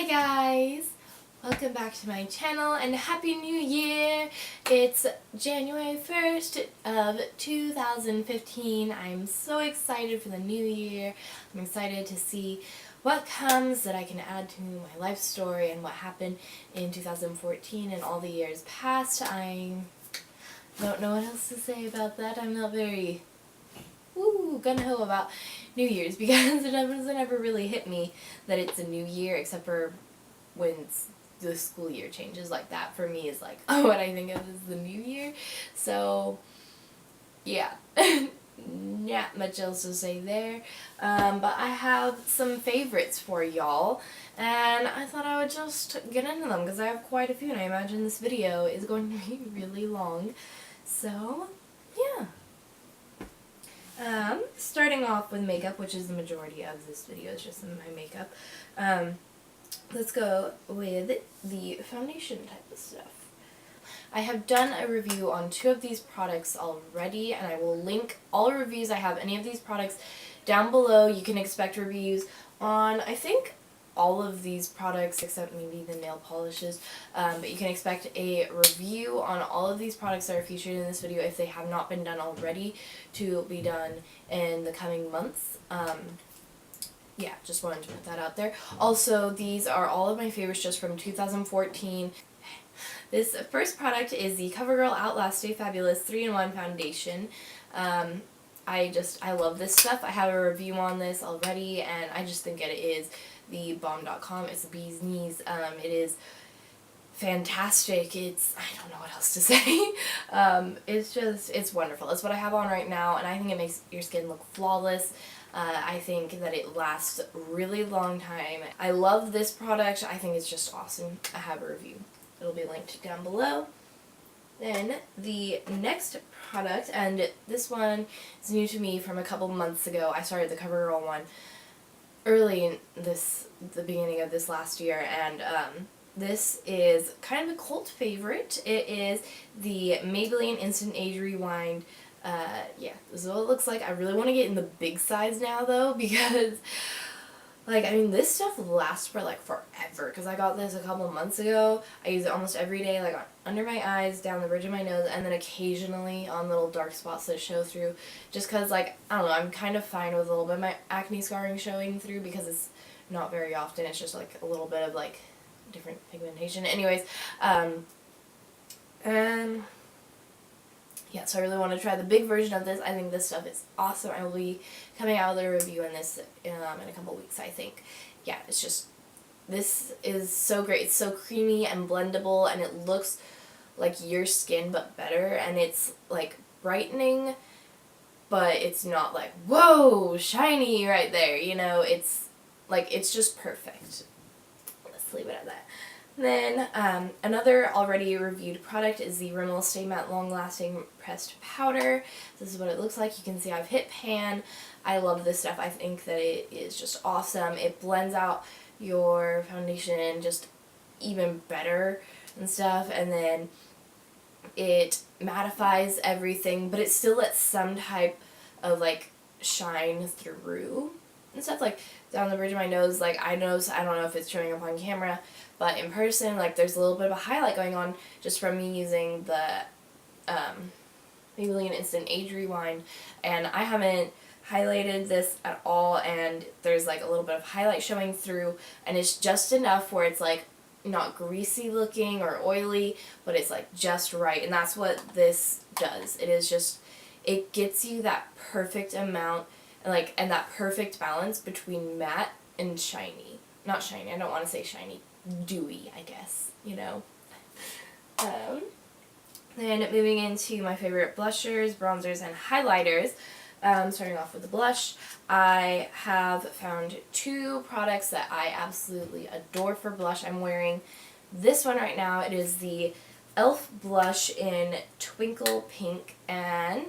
Hi guys! Welcome back to my channel and Happy New Year! It's January 1st of 2015. I'm so excited for the new year. I'm excited to see what comes that I can add to my life story and what happened in 2014 and all the years past. I don't know what else to say about that. I'm not very gung-ho about New Year's because it doesn't ever really hit me that it's a new year, except for when the school year changes. Like that for me is like what I think of as the new year. So yeah, not much else to say there, but I have some favorites for y'all and I thought I would just get into them because I have quite a few and I imagine this video is going to be really long. So yeah. Starting off with makeup, which is the majority of this video, is just my makeup. Let's go with the foundation type of stuff. I have done a review on 2 of these products already, and I will link all the reviews I have any of these products down below. You can expect reviews on, I think, all of these products except maybe the nail polishes, but you can expect a review on all of these products that are featured in this video if they have not been done already to be done in the coming months. Yeah, just wanted to put that out there. Also, these are all of my favorites just from 2014. This first product is the CoverGirl Outlast Stay Fabulous 3-in-1 Foundation. I love this stuff. I have a review on this already, and I just think it is the bomb.com. It's the bee's knees. It is fantastic. I don't know what else to say. It's wonderful. It's what I have on right now, and I think it makes your skin look flawless. I think that it lasts a really long time. I love this product. I think it's just awesome. I have a review. It'll be linked down below. Then the next product, and this one is new to me from a couple months ago. I started the CoverGirl one early in the beginning of this last year, and this is kind of a cult favorite. It is the Maybelline Instant Age Rewind. Yeah, this is what it looks like. I really want to get in the big size now though, because like, I mean, this stuff lasts for like forever, because I got this a couple months ago. I use it almost every day, like under my eyes, down the bridge of my nose, and then occasionally on little dark spots that show through, just because, like, I don't know, I'm kind of fine with a little bit of my acne scarring showing through, because it's not very often. It's just like a little bit of like different pigmentation. Anyways, yeah, so I really want to try the big version of this. I think this stuff is awesome. I will be coming out with a review on this in a couple weeks, I think. Yeah, it's just, this is so great. It's so creamy and blendable, and it looks like your skin but better, and it's like brightening, but it's not like, whoa, shiny right there, you know. It's like, it's just perfect. Let's leave it at that. Then another already reviewed product is the Rimmel Stay Matte Long Lasting Pressed Powder. This is what it looks like. You can see I've hit pan. I love this stuff. I think that it is just awesome. It blends out your foundation just even better and stuff, and then it mattifies everything, but it still lets some type of like shine through and stuff. Like down the bridge of my nose, like I don't know if it's showing up on camera, but in person, like, there's a little bit of a highlight going on just from me using the Maybelline Instant Age Rewind, and I haven't highlighted this at all, and there's like a little bit of highlight showing through, and it's just enough where it's like not greasy looking or oily, but it's like just right, and that's what this does. It is just, it gets you that perfect amount, and that perfect balance between matte and shiny. Not shiny, I don't want to say shiny. Dewy, I guess, you know. Then moving into my favorite blushers, bronzers, and highlighters. Starting off with the blush, I have found 2 products that I absolutely adore for blush. I'm wearing this one right now. It is the e.l.f. blush in Twinkle Pink, and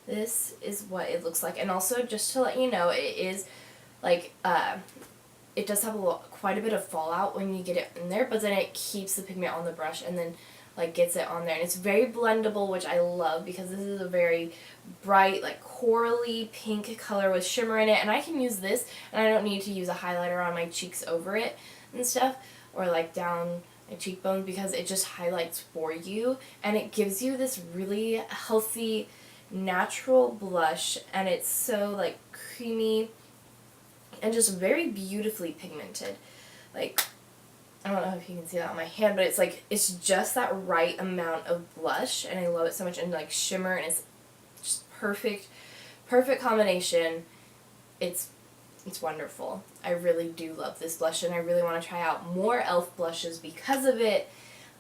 this is what it looks like. And also, just to let you know, it is like, it does have quite a bit of fallout when you get it in there, but then it keeps the pigment on the brush, and then like gets it on there. And it's very blendable, which I love because this is a very bright, like corally pink color with shimmer in it. And I can use this and I don't need to use a highlighter on my cheeks over it and stuff, or like down my cheekbones, because it just highlights for you. And it gives you this really healthy, natural blush, and it's so like creamy and just very beautifully pigmented. Like, I don't know if you can see that on my hand, but it's like, it's just that right amount of blush, and I love it so much, and like shimmer, and it's just perfect combination. It's wonderful. I really do love this blush, and I really want to try out more e.l.f. blushes because of it.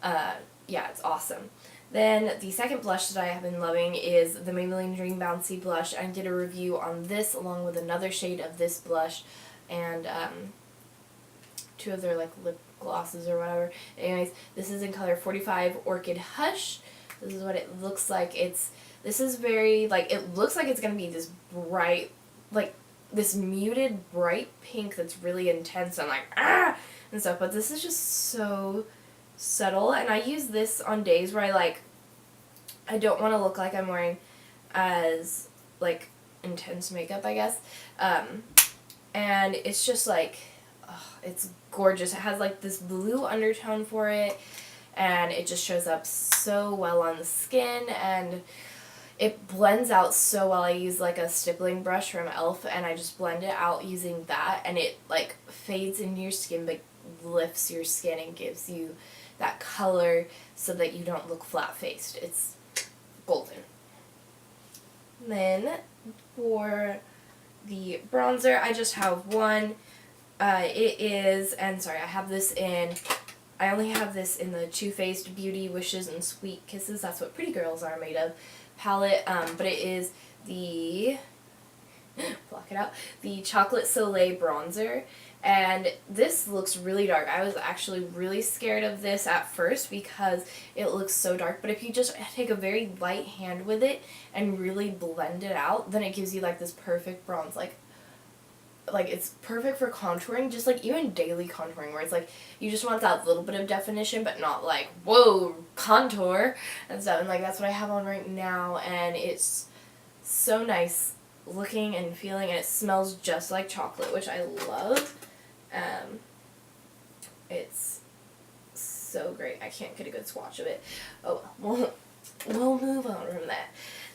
Yeah, it's awesome. Then the second blush that I have been loving is the Maybelline Dream Bouncy blush. I did a review on this along with another shade of this blush, and two of their like lip glosses or whatever. Anyways, this is in color 45 Orchid Hush. This is what it looks like. This is very, like, it looks like it's going to be this bright, like, this muted bright pink that's really intense and like, and stuff, but this is just so subtle, and I use this on days where I don't want to look like I'm wearing as, like, intense makeup, I guess, and it's just like, it's gorgeous. It has like this blue undertone for it, and it just shows up so well on the skin, and it blends out so well. I use like a stippling brush from e.l.f. and I just blend it out using that, and it like fades into your skin but lifts your skin and gives you that color so that you don't look flat-faced. It's golden. Then for the bronzer, I just have one. It is, and sorry, I only have this in the Too Faced Beauty Wishes and Sweet Kisses, that's what Pretty Girls Are Made Of palette, but it is the, block it out, the Chocolate Soleil bronzer, and this looks really dark. I was actually really scared of this at first because it looks so dark, but if you just take a very light hand with it and really blend it out, then it gives you like this perfect bronze, like it's perfect for contouring, just like even daily contouring, where it's like you just want that little bit of definition but not like, whoa, contour and stuff, and like that's what I have on right now, and it's so nice looking and feeling, and it smells just like chocolate, which I love. It's so great. I can't get a good swatch of it. Oh well, we'll move on from that.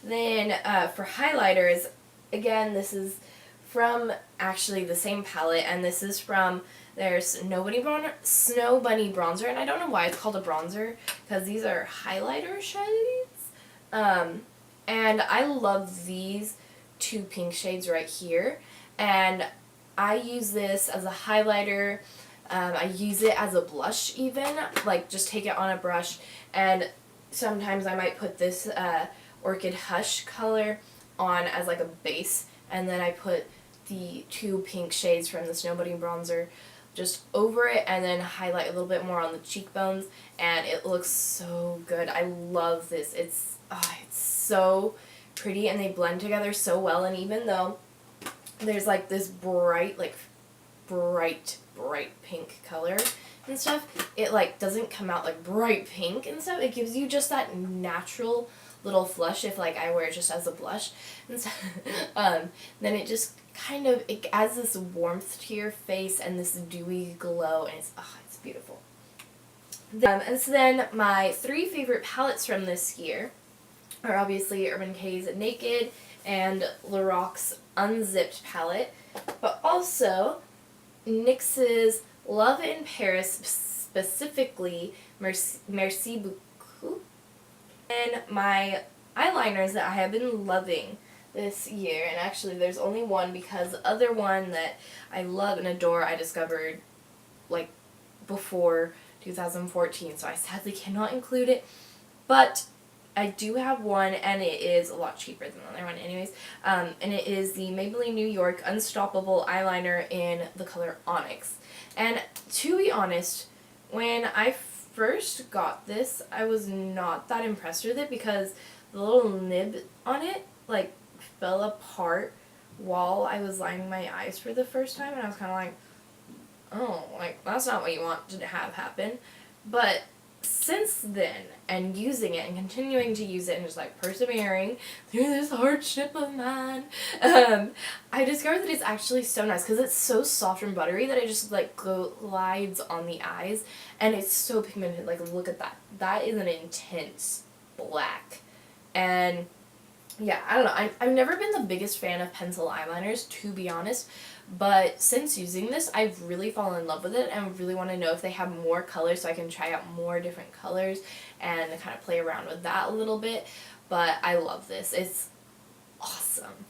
Then for highlighters, again, this is from actually the same palette, and this is from their Snow Bunny bronzer, and I don't know why it's called a bronzer because these are highlighter shades, and I love these two pink shades right here, and I use this as a highlighter. I use it as a blush even, like just take it on a brush, and sometimes I might put this Orchid Hush color on as like a base, and then I put the two pink shades from the Snow Bunny bronzer just over it, and then highlight a little bit more on the cheekbones, and it looks so good. I love this. It's so pretty, and they blend together so well, and even though there's like this bright pink color and stuff, it like doesn't come out like bright pink and stuff. It gives you just that natural little flush if like I wear it just as a blush and stuff. Then it just kind of, it adds this warmth to your face and this dewy glow, and it's beautiful. And so then my three favorite palettes from this year are obviously Urban Decay's Naked and Loraak's Unzipped palette, but also NYX's Love in Paris, specifically Merci Beaucoup, and my eyeliners that I have been loving this year, and actually there's only one because the other one that I love and adore I discovered like before 2014, so I sadly cannot include it, but I do have one, and it is a lot cheaper than the other one anyways, and it is the Maybelline New York Unstoppable eyeliner in the color Onyx. And to be honest, when I first got this, I was not that impressed with it because the little nib on it like fell apart while I was lining my eyes for the first time, and I was kind of like, oh, like that's not what you want to have happen. But since then, and using it and continuing to use it and just like persevering through this hardship of mine, I discovered that it's actually so nice because it's so soft and buttery that it just like glides on the eyes, and it's so pigmented. Like, look at that. That is an intense black. And yeah, I don't know. I've never been the biggest fan of pencil eyeliners, to be honest, but since using this, I've really fallen in love with it and really want to know if they have more colors so I can try out more different colors and kind of play around with that a little bit. But I love this. It's awesome.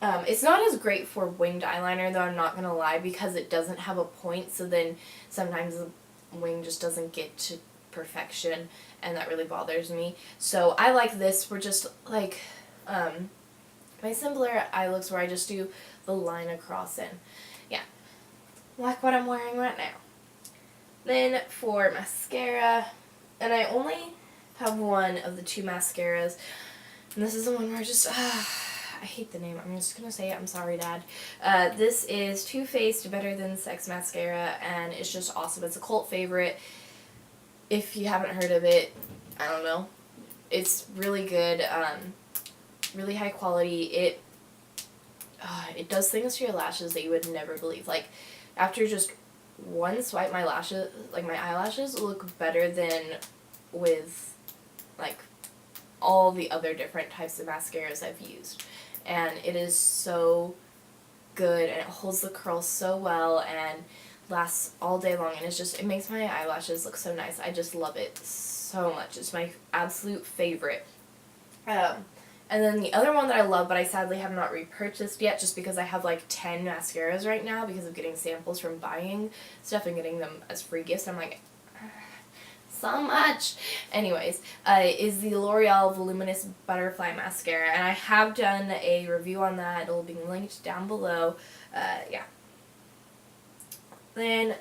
It's not as great for winged eyeliner, though, I'm not going to lie, because it doesn't have a point, so then sometimes the wing just doesn't get to perfection, and that really bothers me. So I like this for just like my simpler eye looks where I just do the line across, and yeah, like what I'm wearing right now. Then for mascara, and I only have one of the two mascaras, and this is the one where I just, I hate the name, I'm just going to say it, I'm sorry, Dad. This is Too Faced Better Than Sex Mascara, and it's just awesome. It's a cult favorite. If you haven't heard of it, I don't know. It's really good, really high quality. It does things to your lashes that you would never believe. Like, after just one swipe, my lashes, like my eyelashes, look better than with like all the other different types of mascaras I've used. And it is so good, and it holds the curls so well and lasts all day long, and it makes my eyelashes look so nice. I just love it so much. It's my absolute favorite. And then the other one that I love, but I sadly have not repurchased yet just because I have like 10 mascaras right now because of getting samples from buying stuff and getting them as free gifts. I'm like, so much. Anyways, is the L'Oreal Voluminous Butterfly Mascara, and I have done a review on that. It'll be linked down below. Yeah. Then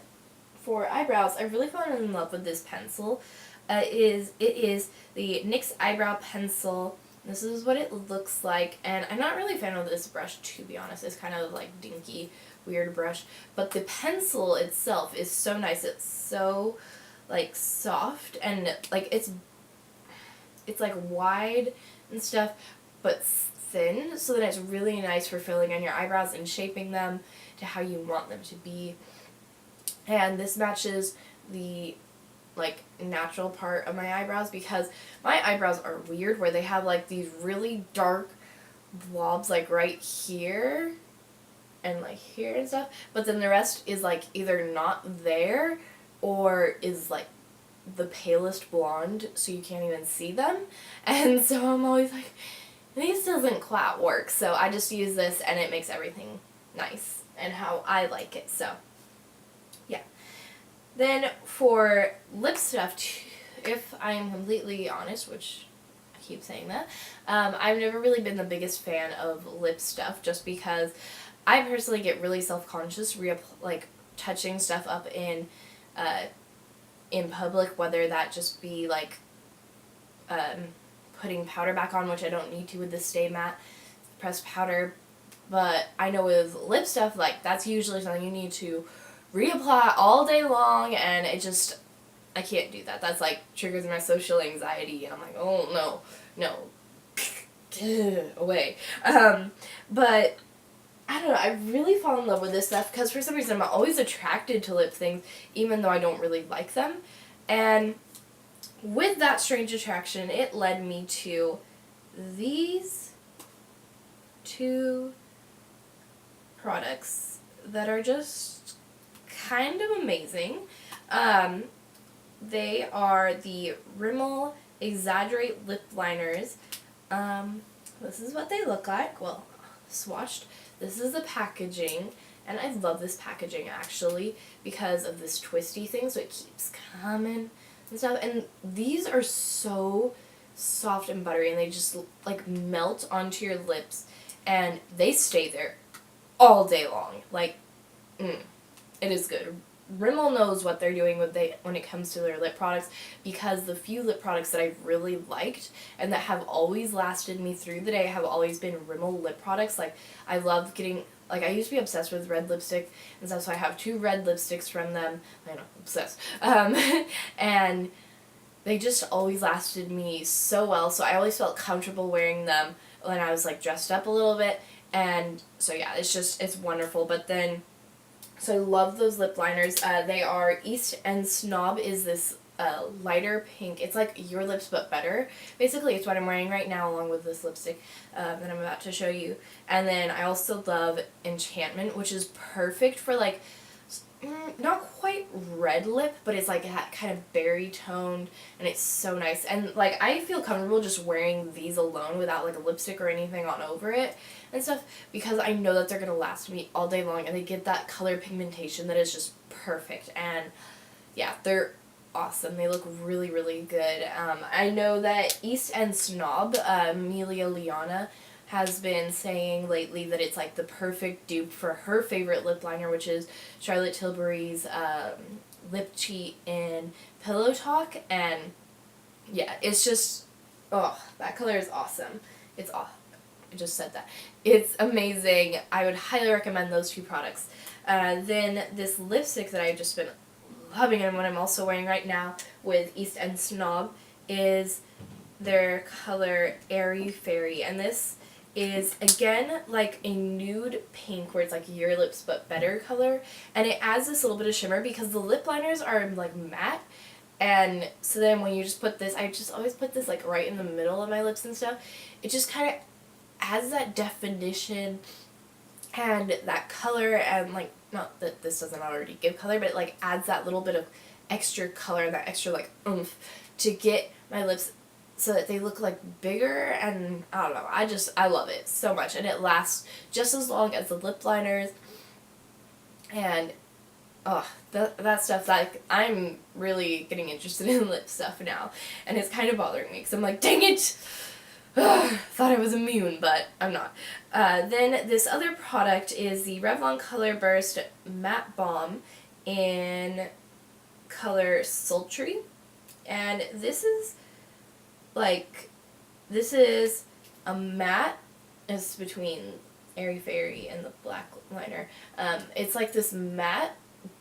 for eyebrows, I really fallen in love with this pencil. It is the NYX Eyebrow Pencil. This is what it looks like, and I'm not really a fan of this brush, to be honest. It's kind of like dinky, weird brush, but the pencil itself is so nice. It's so like soft, and like it's like wide and stuff, but thin, so that it's really nice for filling in your eyebrows and shaping them to how you want them to be. And this matches the like natural part of my eyebrows, because my eyebrows are weird where they have like these really dark blobs like right here and like here and stuff, but then the rest is like either not there or is like the palest blonde, so you can't even see them. And so I'm always like, this doesn't quite work, so I just use this and it makes everything nice and how I like it. So yeah. Then for lip stuff, if I'm completely honest, which I keep saying that, I've never really been the biggest fan of lip stuff, just because I personally get really self-conscious like touching stuff up in public, whether that just be like putting powder back on, which I don't need to with the Stay Matte pressed powder, but I know with lip stuff, like that's usually something you need to reapply all day long, and I can't do that. That's like triggers my social anxiety, and I'm like, oh no, away. But I don't know, I really fall in love with this stuff because for some reason I'm always attracted to lip things, even though I don't really like them. And with that strange attraction, it led me to these two products that are just kind of amazing. They are the Rimmel Exaggerate Lip Liners. This is what they look like. Well, swatched. This is the packaging, and I love this packaging actually because of this twisty thing, so it keeps coming and stuff. And these are so soft and buttery, and they just like melt onto your lips, and they stay there all day long. Like, it is good. Rimmel knows what they're doing when it comes to their lip products, because the few lip products that I've really liked and that have always lasted me through the day have always been Rimmel lip products. Like, I love getting, like, I used to be obsessed with red lipstick and stuff, so I have 2 red lipsticks from them. I know, obsessed. And they just always lasted me so well, so I always felt comfortable wearing them when I was like dressed up a little bit, and so yeah, it's wonderful. But then, so I love those lip liners. They are East and Snob is this lighter pink. It's like Your Lips But Better. Basically, it's what I'm wearing right now along with this lipstick that I'm about to show you. And then I also love Enchantment, which is perfect for like, not quite red lip, but it's like that kind of berry toned, and it's so nice. And like, I feel comfortable just wearing these alone without like a lipstick or anything on over it and stuff, because I know that they're gonna last me all day long, and they get that color pigmentation that is just perfect. And yeah, they're awesome. They look really, really good. I know that East and Snob, Amelia Liana, has been saying lately that it's like the perfect dupe for her favorite lip liner, which is Charlotte Tilbury's Lip Cheat in Pillow Talk. And yeah, it's just, oh, that color is awesome. It's awesome. I just said that. It's amazing. I would highly recommend those two products. Then this lipstick that I've just been loving, and what I'm also wearing right now with East and Snob, is their color Airy Fairy. And this is, again, like a nude pink where it's like Your Lips But Better color. And it adds this little bit of shimmer because the lip liners are like matte. And so then when you just put this, I just always put this like right in the middle of my lips and stuff. It just kind of adds that definition and that color, and like, not that this doesn't already give color, but it like adds that little bit of extra color and that extra like oomph to get my lips so that they look like bigger. And I don't know, I love it so much, and it lasts just as long as the lip liners. And oh, that stuff, like, I'm really getting interested in lip stuff now, and it's kind of bothering me because I'm like, dang it, thought I was immune, but I'm not. Then this other product is the Revlon Color Burst Matte Balm in color Sultry, and this is a matte. It's between Airy Fairy and the black liner. It's like this matte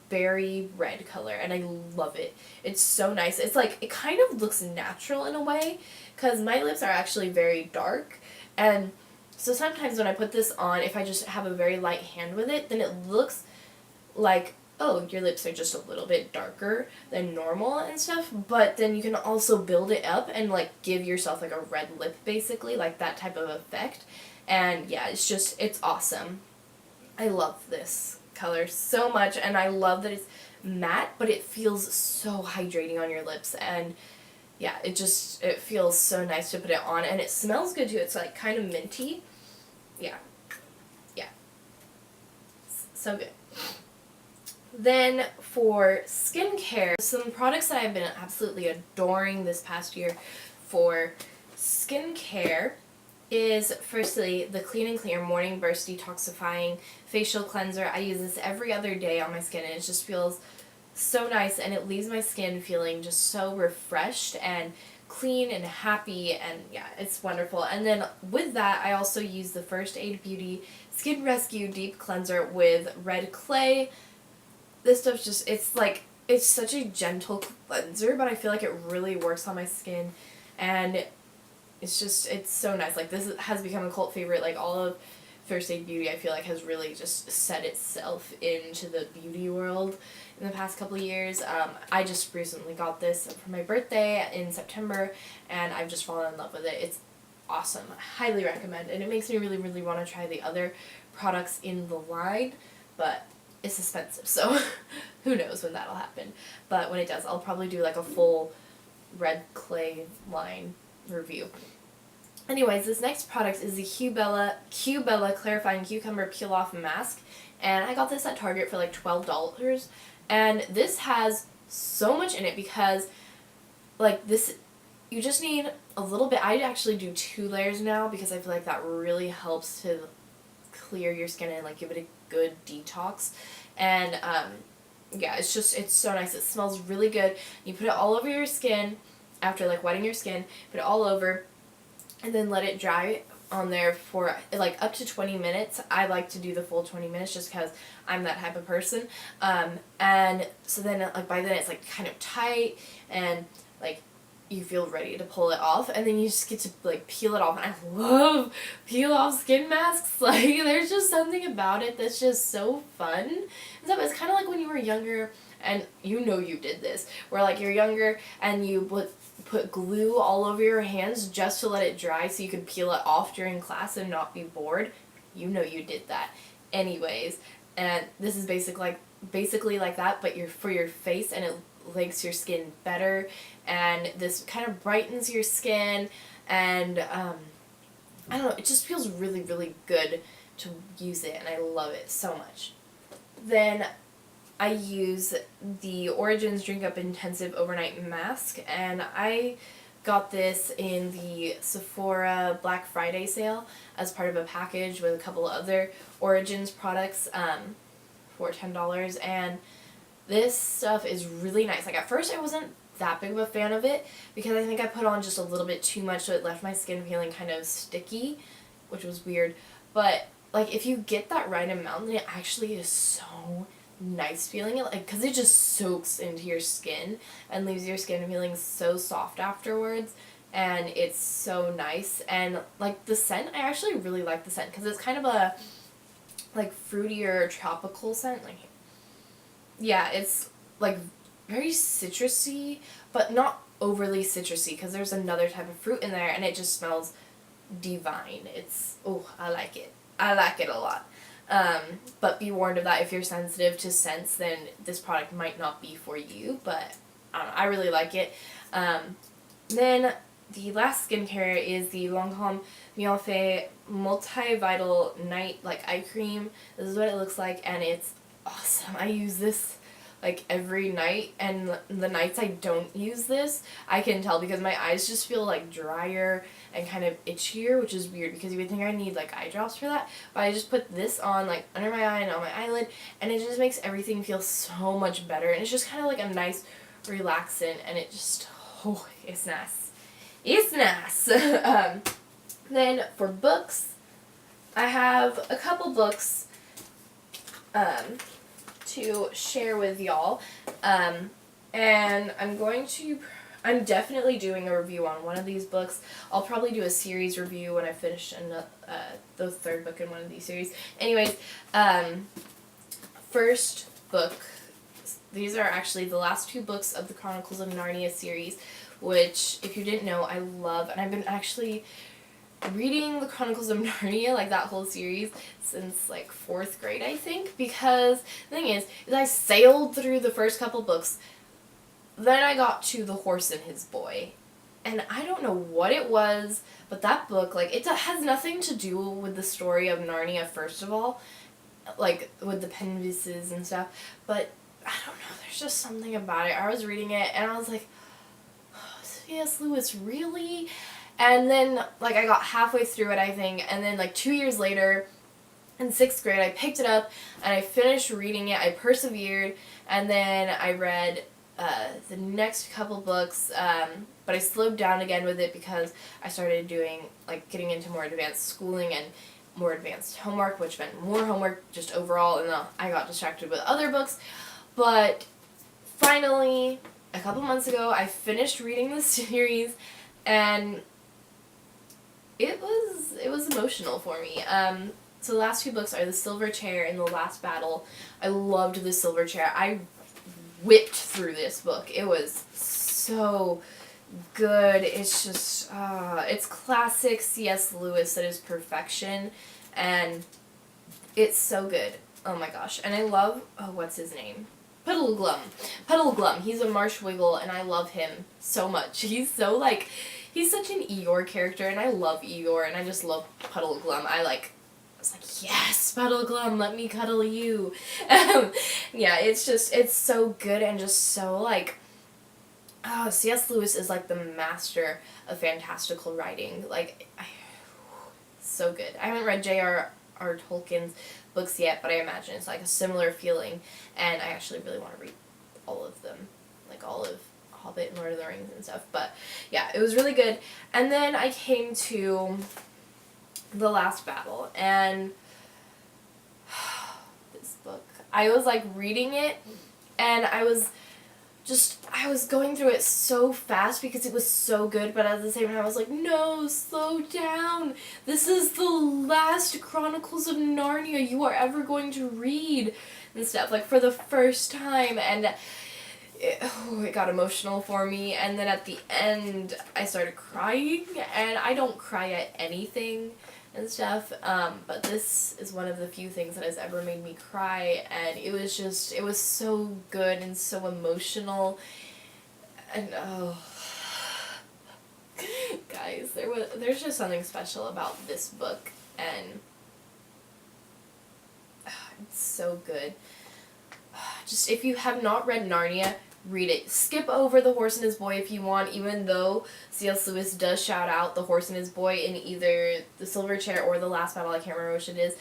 berry red color, and I love it. It's so nice. It's like, it kind of looks natural in a way, because my lips are actually very dark, and so sometimes when I put this on, if I just have a very light hand with it, then it looks like, oh, your lips are just a little bit darker than normal and stuff, but then you can also build it up and like give yourself like a red lip, basically, like that type of effect. And yeah, it's awesome. I love this color so much, and I love that it's matte, but it feels so hydrating on your lips, and yeah, it feels so nice to put it on, and it smells good too. It's like kind of minty. Yeah. So good. Then for skincare, some products that I've been absolutely adoring this past year for skincare is, firstly, the Clean and Clear Morning Burst Detoxifying Facial Cleanser. I use this every other day on my skin, and it just feels so nice, and it leaves my skin feeling just so refreshed and clean and happy, and yeah, it's wonderful. And then with that, I also use the First Aid Beauty Skin Rescue Deep Cleanser with Red Clay. This stuff's just, it's such a gentle cleanser, but I feel like it really works on my skin, and it's so nice. Like, this has become a cult favorite. Like, all of First Aid Beauty, I feel like, has really just set itself into the beauty world in the past couple of years. I just recently got this for my birthday in September, and I've just fallen in love with it. It's awesome. I highly recommend, and it makes me really, really want to try the other products in the line, but it's expensive, so who knows when that'll happen. But when it does, I'll probably do like a full Red Clay line review. Anyways, this next product is the Q Bella Clarifying Cucumber Peel Off Mask, and I got this at Target for like $12, and this has so much in it because, like, this, you just need a little bit. I actually do 2 layers now because I feel like that really helps to clear your skin and like give it a good detox. And yeah, it's so nice. It smells really good. You put it all over your skin after like wetting your skin, put it all over, and then let it dry on there for like up to 20 minutes. I like to do the full 20 minutes just because I'm that type of person. And so then like by then it's like kind of tight, and like you feel ready to pull it off, and then you just get to like peel it off, and I love peel off skin masks. Like there's just something about it that's just so fun and stuff. It's kind of like when you were younger, and you did this, where like you're younger and you would put glue all over your hands just to let it dry so you could peel it off during class and not be bored. You did that. Anyways, and this is basically like that, but for your face, and it makes your skin better, and this kind of brightens your skin, and I don't know, it just feels really, really good to use it, and I love it so much. Then I use the Origins Drink Up Intensive Overnight Mask, and I got this in the Sephora Black Friday sale as part of a package with a couple of other Origins products for $10, and this stuff is really nice. Like at first I wasn't that big of a fan of it because I think I put on just a little bit too much, so it left my skin feeling kind of sticky, which was weird. But like if you get that right amount, then it actually is so nice feeling it, like, because it just soaks into your skin and leaves your skin feeling so soft afterwards, and it's so nice. And like the scent, I actually really like the scent because it's kind of a like fruitier tropical scent. Like, yeah, it's like very citrusy, but not overly citrusy because there's another type of fruit in there, and it just smells divine. It's, oh, I like it. I like it a lot. But be warned of that. If you're sensitive to scents, then this product might not be for you, but I don't know, I really like it. Then the last skincare is the Lancome Bienfait Multivital Night like eye cream. This is what it looks like, and it's awesome. I use this like every night, and the nights I don't use this, I can tell because my eyes just feel like drier and kind of itchier, which is weird because you would think I need like eye drops for that, but I just put this on like under my eye and on my eyelid, and it just makes everything feel so much better, and it's just kind of like a nice relaxant, and it just, oh, it's nice. It's nice. Then for books, I have a couple books to share with y'all, and I'm definitely doing a review on one of these books. I'll probably do a series review when I finish the third book in one of these series. Anyways, first book, these are actually the last two books of the Chronicles of Narnia series, which, if you didn't know, I love, and I've been actually reading the Chronicles of Narnia, like that whole series, since like 4th grade, I think, because the thing is I sailed through the first couple books, then I got to The Horse and His Boy, and I don't know what it was, but that book, like, it has nothing to do with the story of Narnia, first of all, like, with the Penvises and stuff, but I don't know, there's just something about it. I was reading it, and I was like, oh, C.S. Lewis, really? And then, like, I got halfway through it, I think, and then, like, 2 years later, in 6th grade, I picked it up, and I finished reading it. I persevered, and then I read the next couple books, but I slowed down again with it because I started doing, like, getting into more advanced schooling and more advanced homework, which meant more homework just overall, and I got distracted with other books. But finally, a couple months ago, I finished reading the series, and it was emotional for me. So the last two books are The Silver Chair and The Last Battle. I loved The Silver Chair. I whipped through this book. It was so good. It's just, it's classic C.S. Lewis that is perfection, and it's so good. Oh my gosh. And I love, what's his name? Puddle Glum. He's a Marsh Wiggle, and I love him so much. He's so, like, he's such an Eeyore character, and I love Eeyore, and I just love Puddle Glum. I was like, yes, Puddle Glum, let me cuddle you. Yeah, it's so good, and just so, like, C.S. Lewis is, like, the master of fantastical writing. Like, so good. I haven't read J.R.R. Tolkien's books yet, but I imagine it's, like, a similar feeling, and I actually really want to read all of them, like, all of Hobbit and Lord of the Rings and stuff. But yeah, it was really good. And then I came to The Last Battle, and this book, I was like reading it, and I was I was going through it so fast because it was so good, but at the same time I was like, no, slow down. This is the last Chronicles of Narnia you are ever going to read and stuff, like for the first time, and it got emotional for me, and then at the end I started crying, and I don't cry at anything and stuff, but this is one of the few things that has ever made me cry, and it was so good and so emotional, and guys, there's just something special about this book, and it's so good. Just, if you have not read Narnia, read it. Skip over The Horse and His Boy if you want, even though C.S. Lewis does shout out The Horse and His Boy in either The Silver Chair or The Last Battle, I can't remember which it is.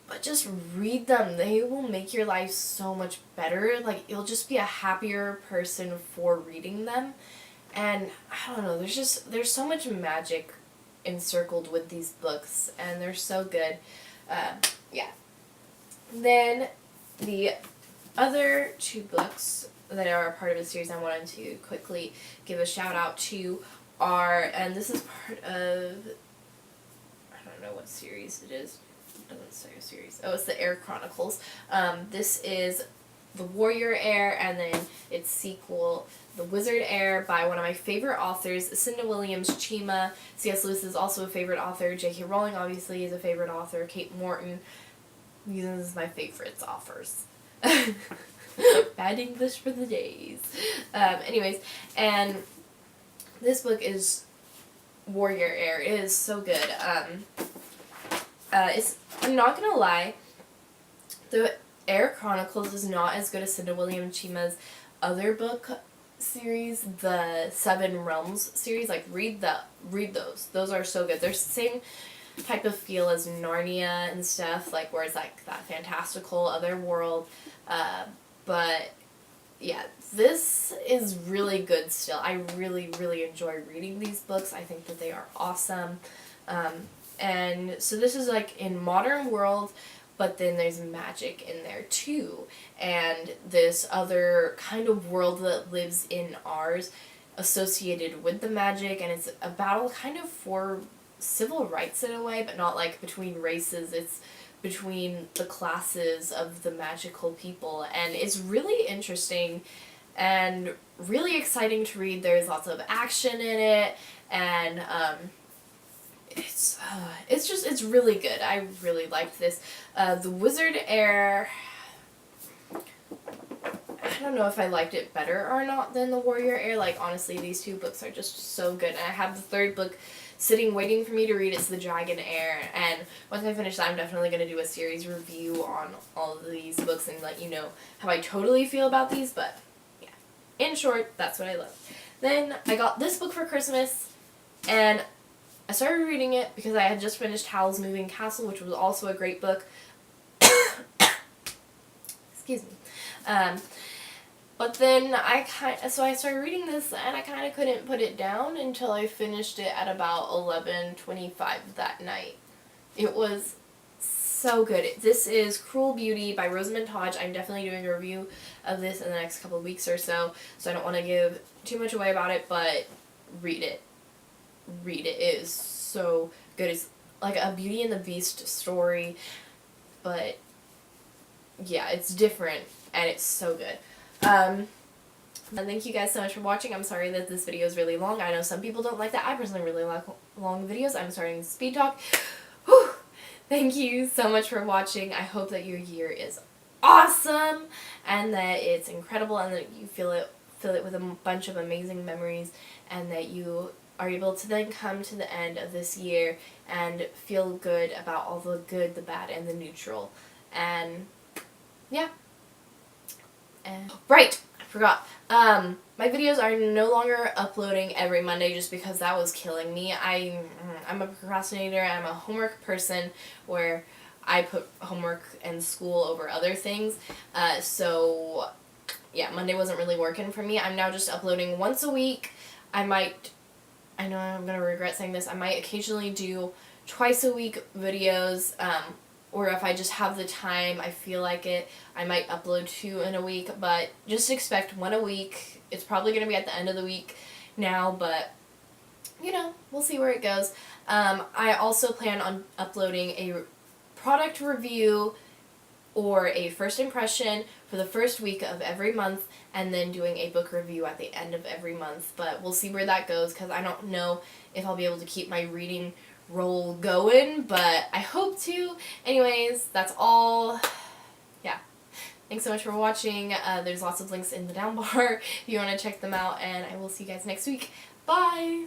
But just read them. They will make your life so much better. Like, you'll just be a happier person for reading them. And, I don't know, there's so much magic encircled with these books, and they're so good. Yeah. Then, the other two books that are a part of the series I wanted to quickly give a shout out to are, and this is part of, I don't know what series it is. It doesn't say a series. Oh, it's the Heir Chronicles. This is The Warrior Heir, and then its sequel, The Wizard Heir, by one of my favorite authors, Cinda Williams Chima. C.S. Lewis is also a favorite author. J.K. Rowling obviously is a favorite author. Kate Morton. These are my favorites authors. Bad English for the days. Anyways, and this book is Warrior Heir. It is so good. I'm not gonna lie, the Heir Chronicles is not as good as Cinda Williams Chima's other book series, the Seven Realms series. Like, read those. Those are so good. They're the same type of feel as Narnia and stuff, like where it's like that fantastical other world. But yeah, this is really good still. I really, really enjoy reading these books. I think that they are awesome. And so this is like in modern world, but then there's magic in there too. And this other kind of world that lives in ours associated with the magic, and it's a battle kind of for civil rights in a way, but not like between races. It's between the classes of the magical people, and it's really interesting and really exciting to read. There's lots of action in it, and it's really good. I really liked this. The Wizard Heir, I don't know if I liked it better or not than The Warrior Heir. Like, honestly, these two books are just so good, and I have the third book sitting waiting for me to read. It's The Dragon Heir, and once I finish that, I'm definitely going to do a series review on all of these books and let you know how I totally feel about these, but yeah. In short, that's what I love. Then I got this book for Christmas, and I started reading it because I had just finished Howl's Moving Castle, which was also a great book. Excuse me. But then so I started reading this, and I kind of couldn't put it down until I finished it at about 11:25 that night. It was so good. This is Cruel Beauty by Rosamund Hodge. I'm definitely doing a review of this in the next couple of weeks or so I don't want to give too much away about it, but read it. Read it. It is so good. It's like a Beauty and the Beast story, but yeah, it's different, and it's so good. And thank you guys so much for watching. I'm sorry that this video is really long. I know some people don't like that. I personally really like long videos. I'm starting speed talk. Whew. Thank you so much for watching. I hope that your year is awesome, and that it's incredible, and that you fill it with a bunch of amazing memories, and that you are able to then come to the end of this year and feel good about all the good, the bad, and the neutral. And yeah. And right, I forgot. My videos are no longer uploading every Monday just because that was killing me. I'm a procrastinator. I'm a homework person where I put homework and school over other things. So yeah, Monday wasn't really working for me. I'm now just uploading once a week. I know I'm going to regret saying this, I might occasionally do twice a week videos, or if I just have the time, I feel like it, I might upload 2 in a week, but just expect 1 a week. It's probably going to be at the end of the week now, but you know, we'll see where it goes. I also plan on uploading a product review or a first impression for the first week of every month, and then doing a book review at the end of every month. But we'll see where that goes, because I don't know if I'll be able to keep my reading roll going, but I hope to. Anyways, that's all. Yeah. Thanks so much for watching. There's lots of links in the down bar if you want to check them out, and I will see you guys next week. Bye!